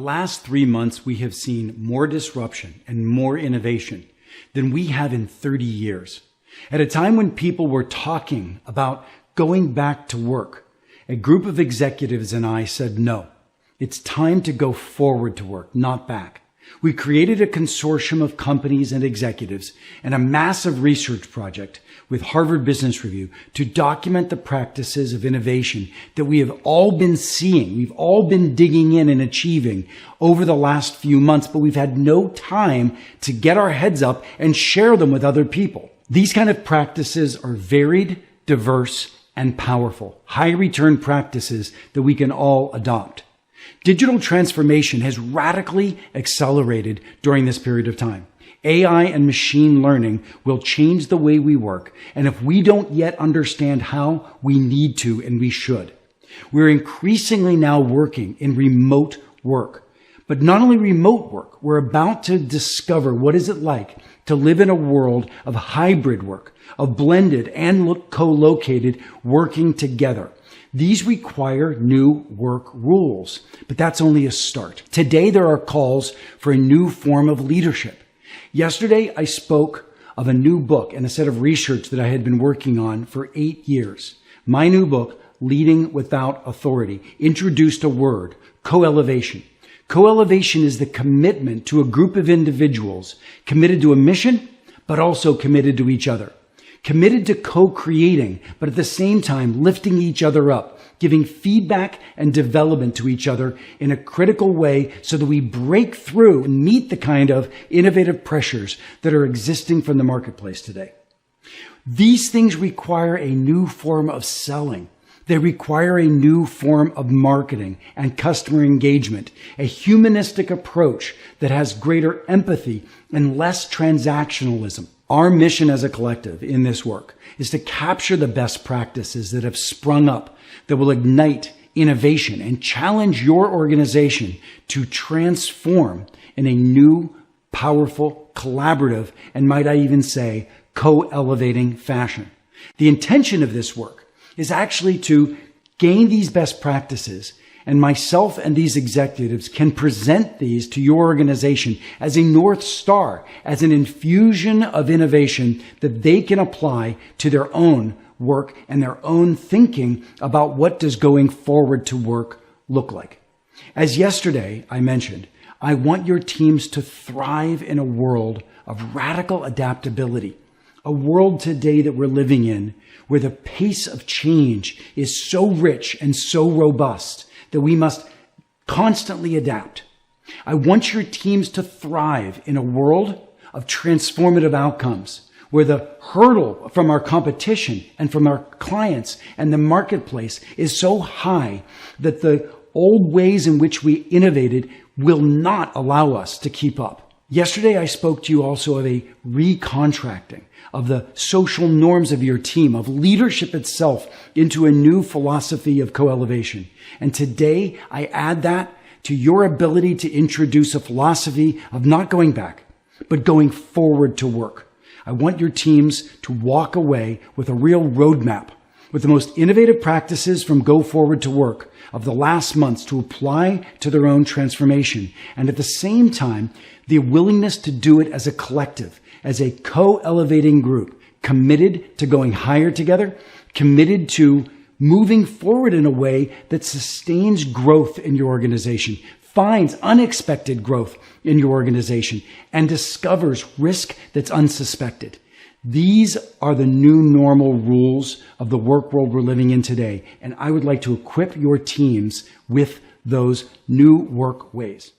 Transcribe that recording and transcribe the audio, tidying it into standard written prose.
last 3 months, we have seen more disruption and more innovation than we have in 30 years. At a time when people were talking about going back to work, a group of executives and I said, no, it's time to go forward to work, not back. We created a consortium of companies and executives and a massive research project with Harvard Business Review to document the practices of innovation that we have all been seeing. We've all been digging in and achieving over the last few months, but we've had no time to get our heads up and share them with other people. These kind of practices are varied, diverse, and powerful, high return practices that we can all adopt. Digital transformation has radically accelerated during this period of time. AI and machine learning will change the way we work, and if we don't yet understand how, we need to and we should. We're increasingly now working in remote work. But not only remote work, we're about to discover what is it like to live in a world of hybrid work, of blended and co-located working together. These require new work rules, but that's only a start. Today, there are calls for a new form of leadership. Yesterday, I spoke of a new book and a set of research that I had been working on for 8 years. My new book, Leading Without Authority, introduced a word, co-elevation. Co-elevation is the commitment to a group of individuals committed to a mission, but also committed to each other. Committed to co-creating, but at the same time lifting each other up, giving feedback and development to each other in a critical way so that we break through and meet the kind of innovative pressures that are existing from the marketplace today. These things require a new form of selling. They require a new form of marketing and customer engagement, a humanistic approach that has greater empathy and less transactionalism. Our mission as a collective in this work is to capture the best practices that have sprung up that will ignite innovation and challenge your organization to transform in a new, powerful, collaborative, and might I even say, co-elevating fashion. The intention of this work is actually to gain these best practices, and myself and these executives can present these to your organization as a North Star, as an infusion of innovation that they can apply to their own work and their own thinking about what does going forward to work look like. As yesterday I mentioned, I want your teams to thrive in a world of radical adaptability, a world today that we're living in where the pace of change is so rich and so robust that we must constantly adapt. I want your teams to thrive in a world of transformative outcomes where the hurdle from our competition and from our clients and the marketplace is so high that the old ways in which we innovated will not allow us to keep up. Yesterday, I spoke to you also of a recontracting of the social norms of your team, of leadership itself into a new philosophy of co-elevation. And today, I add that to your ability to introduce a philosophy of not going back, but going forward to work. I want your teams to walk away with a real roadmap, with the most innovative practices from Go Forward to Work of the last months to apply to their own transformation. And at the same time, the willingness to do it as a collective, as a co-elevating group, committed to going higher together, committed to moving forward in a way that sustains growth in your organization, finds unexpected growth in your organization, and discovers risk that's unsuspected. These are the new normal rules of the work world we're living in today, and I would like to equip your teams with those new work ways.